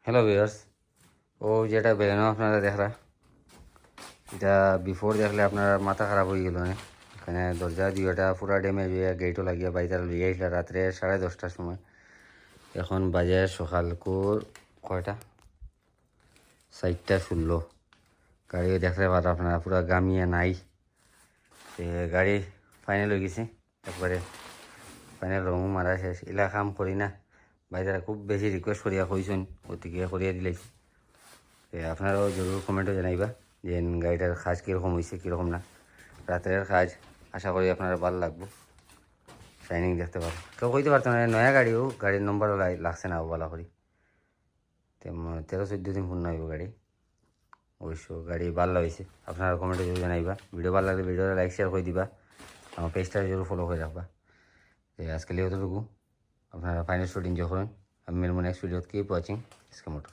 Hello viewers, ও যেটা বেলানো আপনারা দেখরা, এটা বিফোর দেখলে আপনার মাথা খারাপ হয়ে গেল না। এখানে দরজা দুইটা পুরা ড্যামেজ হয়ে গেটও লাগিয়ে বাইতারা লিয়ে আসলে রাত্রে 10:30টার সময়। এখন বাজে সকাল কয়টা 4:16। গাড়ি দেখতে পারে আপনারা পুরা গামিয়ে নাই। গাড়ি ফাইনাল হয়ে গেছে, একবারে ফাইনাল রঙ মারা শেষ। এলা কাম করি না, বাইতারা খুব বেশি রিকোয়েস্ট করিয়া কইছেন, ওদিকে করিয়া দিলাইছি। আপনারাও জরুর কমেন্টও জানাইবা যে গাড়িটার কাজ কীরকম হয়েছে কীরকম না। রাত্রের কাজ আশা করি আপনারা ভালো লাগবো, শাইনিং দেখতে পারেন। কেউ কইতে পারতো না নয়া গাড়িও, গাড়ির নম্বরও লাগছে না বলা করি। 13-14 দিন পূর্ণ হইব গাড়ি। অবশ্য গাড়ি ভালো হয়েছে, আপনারা কমেন্টে জরুর জানাইবা। ভিডিও ভালো লাগলে ভিডিওটা লাইক শেয়ার করে দিবা, আমার পেজটা জরুর ফলো করে রাখবা। আজকে অতটুকু, আপনারা ফাইনাল শুট এনজয় করেন। আমি মিলবো next video. Keep watching SK motor.